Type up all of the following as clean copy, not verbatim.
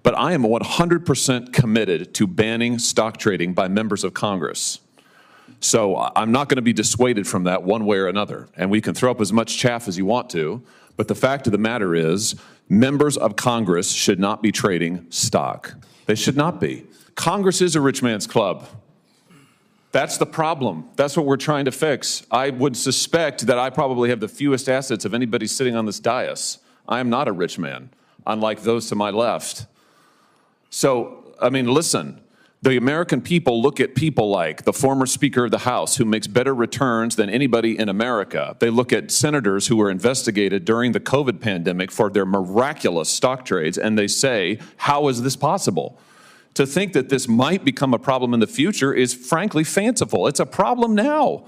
But I am 100% committed to banning stock trading by members of Congress. So I'm not going to be dissuaded from that one way or another. And we can throw up as much chaff as you want to, but the fact of the matter is, members of Congress should not be trading stock. They should not be. Congress is a rich man's club. That's the problem. That's what we're trying to fix. I would suspect that I probably have the fewest assets of anybody sitting on this dais. I am not a rich man, unlike those to my left. So, I mean, listen, the American people look at people like the former Speaker of the House, who makes better returns than anybody in America. They look at senators who were investigated during the COVID pandemic for their miraculous stock trades, and they say, how is this possible? To think that this might become a problem in the future is frankly fanciful. It's a problem now.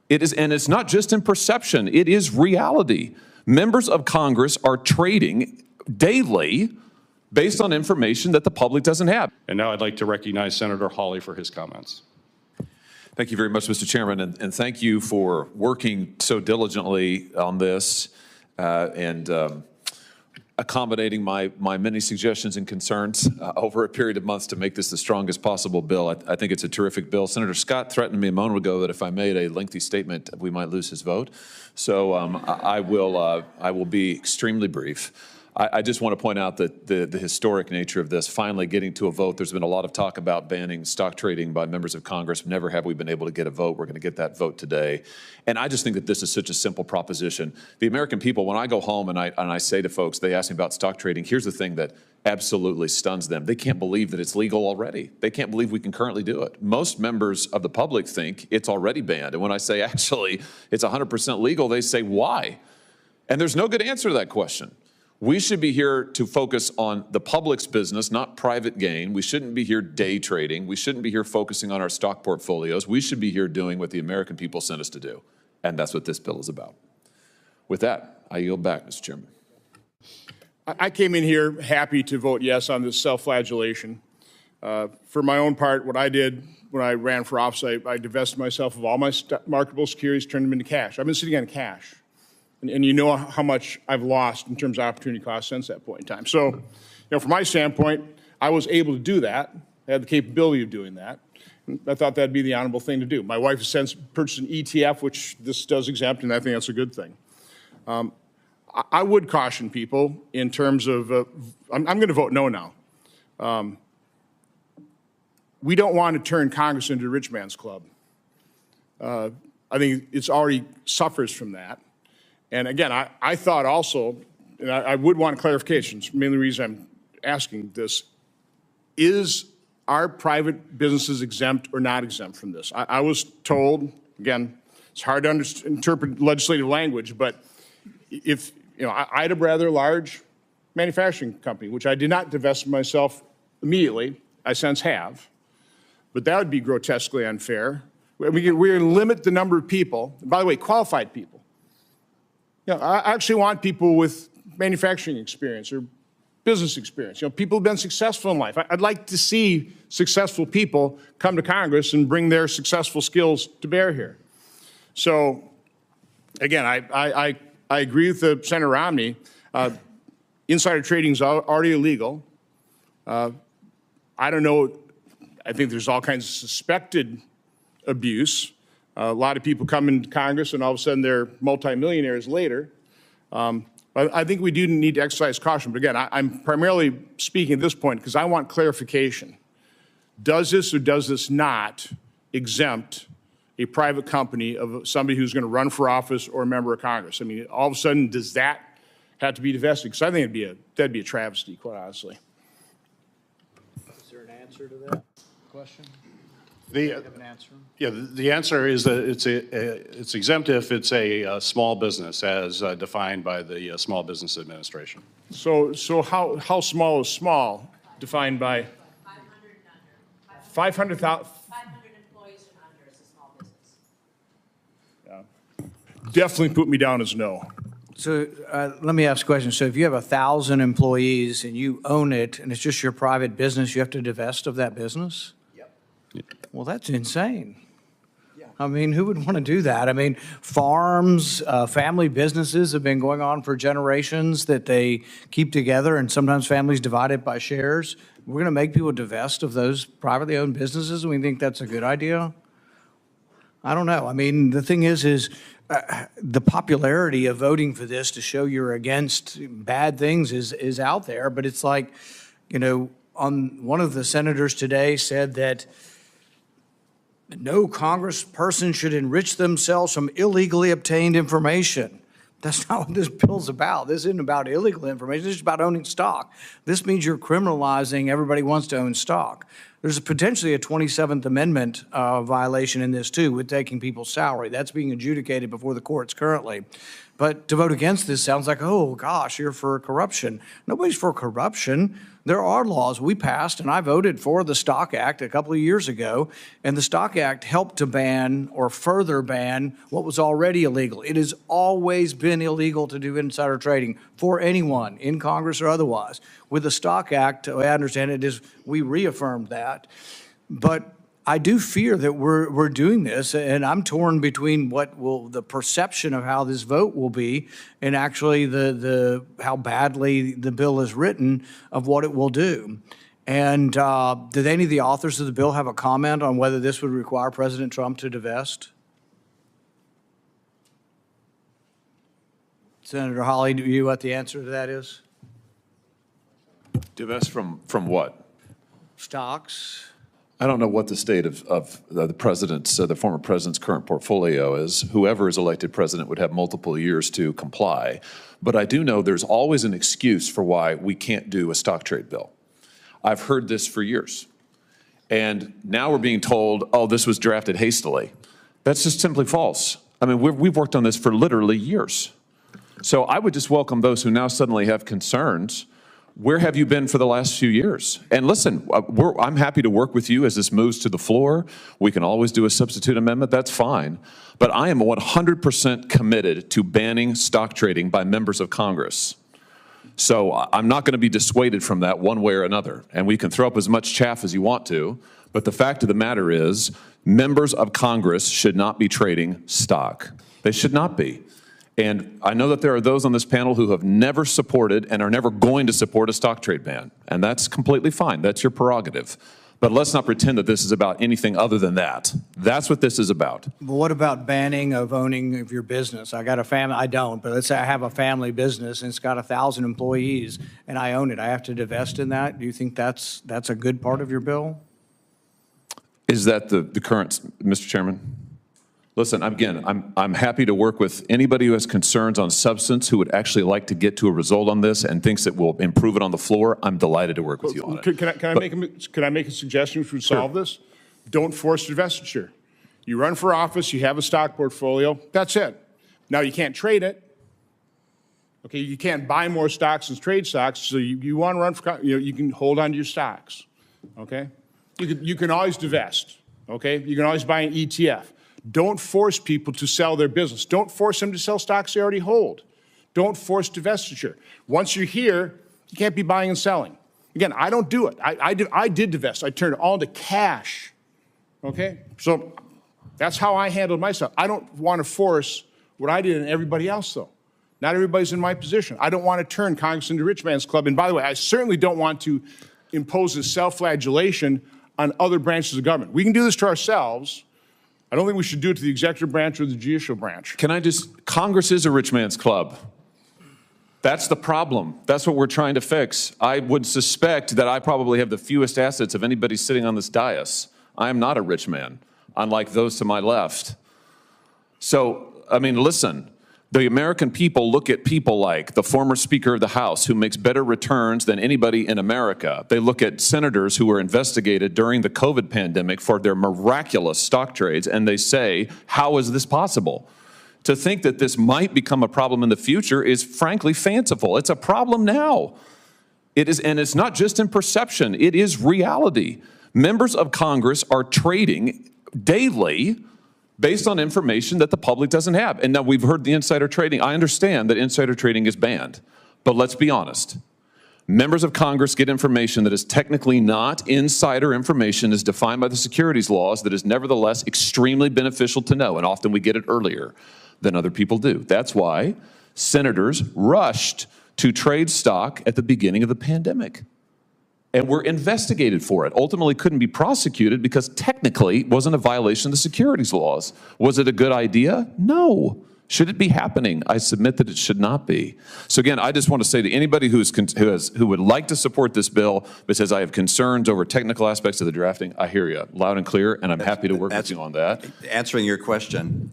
It is, and it's not just in perception, it is reality. Members of Congress are trading daily based on information that the public doesn't have. And now I'd like to recognize Senator Hawley for his comments. Thank you very much, Mr. Chairman, and thank you for working so diligently on this and accommodating my many suggestions and concerns over a period of months to make this the strongest possible bill. I think it's a terrific bill. Senator Scott threatened me a moment ago that if I made a lengthy statement, we might lose his vote. So I will be extremely brief. I just want to point out that the historic nature of this finally getting to a vote. There's been a lot of talk about banning stock trading by members of Congress. Never have we been able to get a vote. We're going to get that vote today. And I just think that this is such a simple proposition. The American people, when I go home and I say to folks, they ask me about stock trading, here's the thing that absolutely stuns them. They can't believe that it's legal already. They can't believe we can currently do it. Most members of the public think it's already banned. And when I say actually it's 100% legal, they say why? And there's no good answer to that question. We should be here to focus on the public's business, not private gain. We shouldn't be here day trading. We shouldn't be here focusing on our stock portfolios. We should be here doing what the American people sent us to do. And that's what this bill is about. With that, I yield back, Mr. Chairman. I came in here happy to vote yes on this self-flagellation. For my own part, what I did when I ran for office, I divested myself of all my marketable securities, turned them into cash. I've been sitting on cash. And you know how much I've lost in terms of opportunity cost since that point in time. So, from my standpoint, I was able to do that. I had the capability of doing that. And I thought that'd be the honorable thing to do. My wife has since purchased an ETF, which this does exempt, and I think that's a good thing. I would caution people in terms of, I'm going to vote no now. We don't want to turn Congress into a rich man's club. I think it's already suffers from that. And again, I thought also, and I would want clarifications, mainly the reason I'm asking this, is are private businesses exempt or not exempt from this? I was told, again, it's hard to interpret legislative language, but if, I had a rather large manufacturing company, which I did not divest myself immediately, I since have, but that would be grotesquely unfair. We're going to limit the number of people, by the way, qualified people. I actually want people with manufacturing experience or business experience. People who've been successful in life. I'd like to see successful people come to Congress and bring their successful skills to bear here. So, again, I agree with Senator Romney. Insider trading is already illegal. I don't know. I think there's all kinds of suspected abuse. A lot of people come into Congress and all of a sudden they're multimillionaires later. But I think we do need to exercise caution. But again, I'm primarily speaking at this point because I want clarification. Does this or does this not exempt a private company of somebody who's going to run for office or a member of Congress? I mean, all of a sudden, does that have to be divested? Because I think that'd be a travesty, quite honestly. Is there an answer to that question? The answer is that it's exempt if it's a small business as defined by the Small Business Administration. So how small is small defined by? 500 and under. 500,000. 500 employees and under is a small business. Yeah. Definitely put me down as no. So let me ask a question. So if you have 1,000 employees and you own it and it's just your private business, you have to divest of that business? Yep. Well, that's insane. Yeah. I mean, who would want to do that? I mean, farms, family businesses have been going on for generations that they keep together, and sometimes families divide it by shares. We're going to make people divest of those privately owned businesses, and we think that's a good idea? I don't know. I mean, the thing is the popularity of voting for this to show you're against bad things is out there, but it's like, you know, one of the senators today said that no congressperson should enrich themselves from illegally obtained information. That's not what this bill's about. This isn't about illegal information. This is about owning stock. This means you're criminalizing everybody who wants to own stock. There's potentially a 27th Amendment violation in this, too, with taking people's salary. That's being adjudicated before the courts currently. But to vote against this sounds like, oh, gosh, you're for corruption. Nobody's for corruption. There are laws we passed, and I voted for the Stock Act a couple of years ago, and the Stock Act helped to ban or further ban what was already illegal. It has always been illegal to do insider trading for anyone in Congress or otherwise. With the Stock Act, the way I understand it is we reaffirmed that. But I do fear that we're doing this, and I'm torn between what will the perception of how this vote will be, and actually the how badly the bill is written of what it will do. And did any of the authors of the bill have a comment on whether this would require President Trump to divest? Senator Hawley, do you know what the answer to that is? Divest from what? Stocks. I don't know what the state of the president's, the former president's current portfolio is. Whoever is elected president would have multiple years to comply. But I do know there's always an excuse for why we can't do a stock trade bill. I've heard this for years. And now we're being told, oh, this was drafted hastily. That's just simply false. I mean, we've worked on this for literally years. So I would just welcome those who now suddenly have concerns. Where have you been for the last few years? And listen, I'm happy to work with you as this moves to the floor. We can always do a substitute amendment. That's fine. But I am 100% committed to banning stock trading by members of Congress. So I'm not going to be dissuaded from that one way or another. And we can throw up as much chaff as you want to. But the fact of the matter is, members of Congress should not be trading stock. They should not be. And I know that there are those on this panel who have never supported and are never going to support a stock trade ban. And that's completely fine. That's your prerogative. But let's not pretend that this is about anything other than that. That's what this is about. But what about banning of owning of your business? I got a family, I don't, but let's say I have a family business and it's got 1,000 employees and I own it. I have to divest in that. Do you think that's a good part of your bill? Is that the current, Mr. Chairman? Listen, again, I'm happy to work with anybody who has concerns on substance, who would actually like to get to a result on this and thinks it will improve it on the floor. I'm delighted to work with you on it. Can I make a suggestion which would solve this? Don't force divestiture. You run for office, you have a stock portfolio, that's it. Now you can't trade it. Okay, you can't buy more stocks and trade stocks, so you want to run for, you can hold on to your stocks. Okay? You can always divest. Okay? You can always buy an ETF. Don't force people to sell their business. Don't force them to sell stocks they already hold. Don't force divestiture. Once you're here, you can't be buying and selling. Again, I don't do it. I did divest. I turned it all into cash. Okay? So that's how I handled myself. I don't want to force what I did and everybody else, though. Not everybody's in my position. I don't want to turn Congress into rich man's club. And by the way, I certainly don't want to impose a self-flagellation on other branches of government. We can do this to ourselves. I don't think we should do it to the executive branch or the judicial branch. Congress is a rich man's club. That's the problem. That's what we're trying to fix. I would suspect that I probably have the fewest assets of anybody sitting on this dais. I am not a rich man, unlike those to my left. So, I mean, listen, the American people look at people like the former Speaker of the House, who makes better returns than anybody in America. They look at senators who were investigated during the COVID pandemic for their miraculous stock trades, and they say, how is this possible? To think that this might become a problem in the future is frankly fanciful. It's a problem now. It is, and it's not just in perception, it is reality. Members of Congress are trading daily based on information that the public doesn't have. And now we've heard the insider trading. I understand that insider trading is banned, but let's be honest. Members of Congress get information that is technically not insider information as defined by the securities laws that is nevertheless extremely beneficial to know, and often we get it earlier than other people do. That's why senators rushed to trade stock at the beginning of the pandemic and were investigated for it. Ultimately couldn't be prosecuted because technically it wasn't a violation of the securities laws. Was it a good idea? No. Should it be happening? I submit that it should not be. So again, I just want to say to anybody who would like to support this bill but says I have concerns over technical aspects of the drafting, I hear you loud and clear, and I'm happy to work with you on that. Answering your question,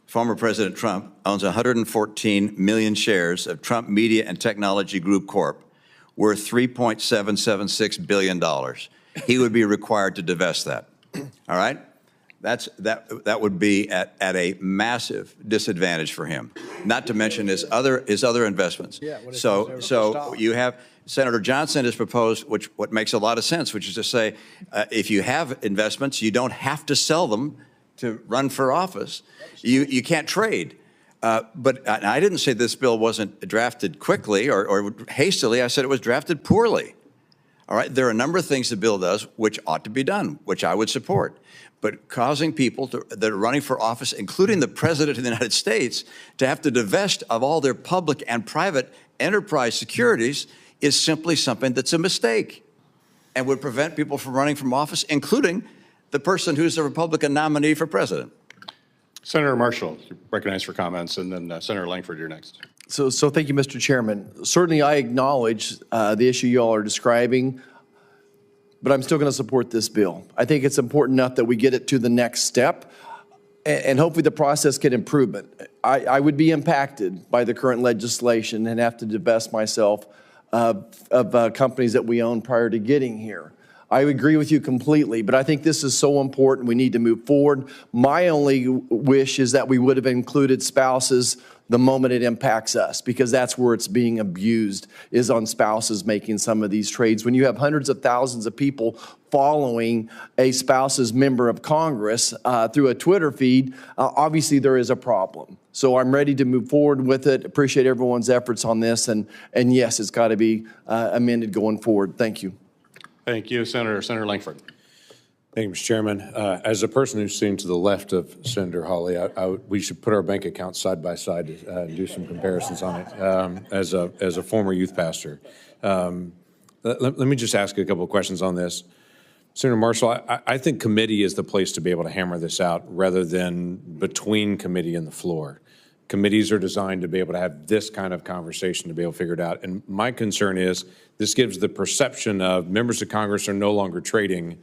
former President Trump owns 114 million shares of Trump Media and Technology Group Corp, worth $3.776 billion. He would be required to divest that. All right? That would be at a massive disadvantage for him. Not to mention his other investments. Yeah, so you have Senator Johnson has proposed, what makes a lot of sense, which is to say, if you have investments, you don't have to sell them to run for office. You can't trade. But I didn't say this bill wasn't drafted quickly or hastily. I said it was drafted poorly. All right, there are a number of things the bill does which ought to be done, which I would support. But causing people that are running for office, including the President of the United States, to have to divest of all their public and private enterprise securities is simply something that's a mistake and would prevent people from running from office, including the person who's the Republican nominee for president. Senator Marshall, you're recognized for comments, and then Senator Langford, you're next. So thank you, Mr. Chairman. Certainly, I acknowledge the issue you all are describing, but I'm still going to support this bill. I think it's important enough that we get it to the next step, and hopefully the process can improve it. I would be impacted by the current legislation and have to divest myself of companies that we own prior to getting here. I agree with you completely, but I think this is so important. We need to move forward. My only wish is that we would have included spouses the moment it impacts us, because that's where it's being abused, is on spouses making some of these trades. When you have hundreds of thousands of people following a spouse's member of Congress through a Twitter feed, obviously there is a problem. So I'm ready to move forward with it. Appreciate everyone's efforts on this, and yes, it's got to be amended going forward. Thank you. Thank you, Senator Langford. Thank you, Mr. Chairman. As a person who's sitting to the left of Senator Hawley, we should put our bank accounts side by side and do some comparisons on it. As a former youth pastor, let me just ask a couple of questions on this. Senator Marshall, I think committee is the place to be able to hammer this out rather than between committee and the floor. Committees are designed to be able to have this kind of conversation to be able to figure it out. And my concern is this gives the perception of members of Congress are no longer trading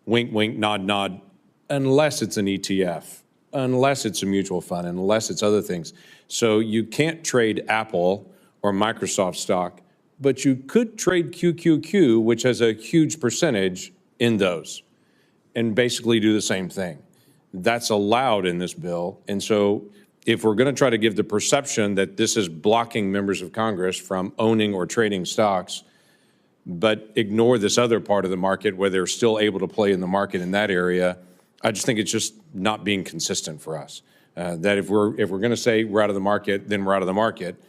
wink, wink, nod, nod, unless it's an ETF, unless it's a mutual fund, unless it's other things. So you can't trade Apple or Microsoft stock, but you could trade QQQ, which has a huge percentage in those, and basically do the same thing. That's allowed in this bill. And so if we're going to try to give the perception that this is blocking members of Congress from owning or trading stocks, but ignore this other part of the market where they're still able to play in the market in that area, I just think it's just not being consistent for us. That if we're going to say we're out of the market, then we're out of the market.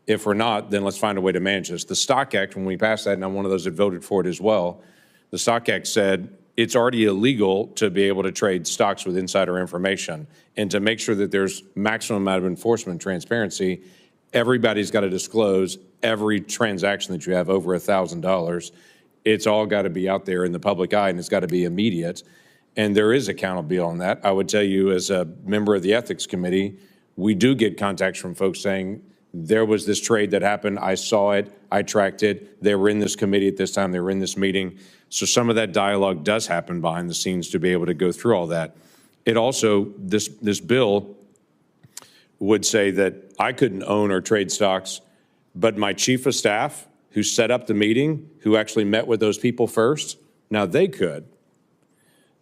If we're not, then let's find a way to manage this. The Stock Act, when we passed that, and I'm one of those that voted for it as well, the Stock Act said it's already illegal to be able to trade stocks with insider information. And to make sure that there's maximum amount of enforcement and transparency, everybody's got to disclose every transaction that you have over $1,000. It's all got to be out there in the public eye, and it's got to be immediate. And there is accountability on that. I would tell you, as a member of the Ethics Committee, we do get contacts from folks saying, there was this trade that happened, I saw it, I tracked it, they were in this committee at this time, they were in this meeting. So some of that dialogue does happen behind the scenes to be able to go through all that. It also, this bill would say that I couldn't own or trade stocks, but my chief of staff who set up the meeting, who actually met with those people first, now they could.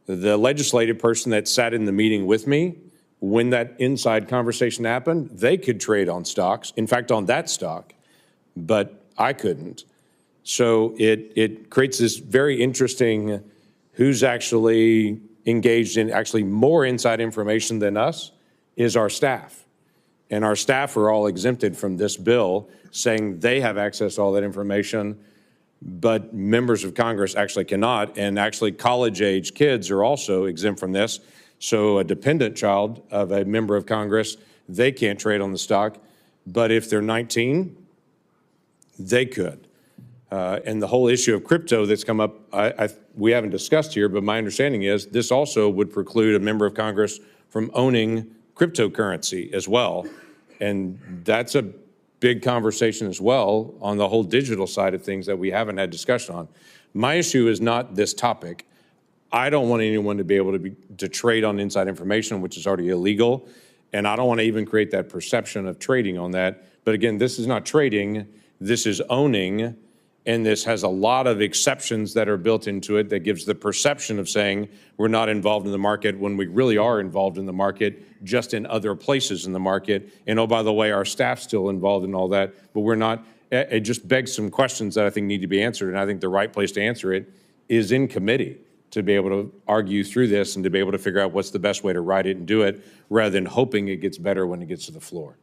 The legislative person that sat in the meeting with me, when that inside conversation happened, they could trade on stocks, in fact, on that stock, but I couldn't. So it creates this very interesting who's actually engaged in actually more inside information than us is our staff. And our staff are all exempted from this bill, saying they have access to all that information, but members of Congress actually cannot. And actually, college-age kids are also exempt from this. So a dependent child of a member of Congress, they can't trade on the stock. But if they're 19, they could. And the whole issue of crypto that's come up, we haven't discussed here, but my understanding is this also would preclude a member of Congress from owning cryptocurrency as well. And that's a big conversation as well on the whole digital side of things that we haven't had discussion on. My issue is not this topic. I don't want anyone to be able to trade on inside information, which is already illegal. And I don't want to even create that perception of trading on that. But again, this is not trading, this is owning. And this has a lot of exceptions that are built into it that gives the perception of saying we're not involved in the market when we really are involved in the market, just in other places in the market. And oh, by the way, our staff's still involved in all that, but we're not. It just begs some questions that I think need to be answered. And I think the right place to answer it is in committee, to be able to argue through this and to be able to figure out what's the best way to write it and do it, rather than hoping it gets better when it gets to the floor.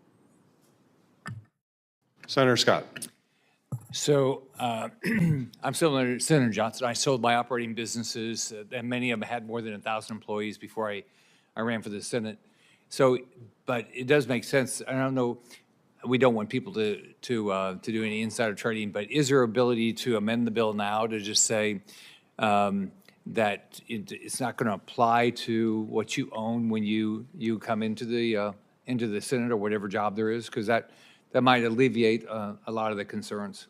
Senator Scott. So I'm similar to Senator Johnson. I sold my operating businesses, and many of them had more than 1,000 employees before I ran for the Senate. So, but it does make sense. I don't know. We don't want people to do any insider trading, but is there ability to amend the bill now to just say that it's not going to apply to what you own when you come into the Senate or whatever job there is? Because that might alleviate a lot of the concerns.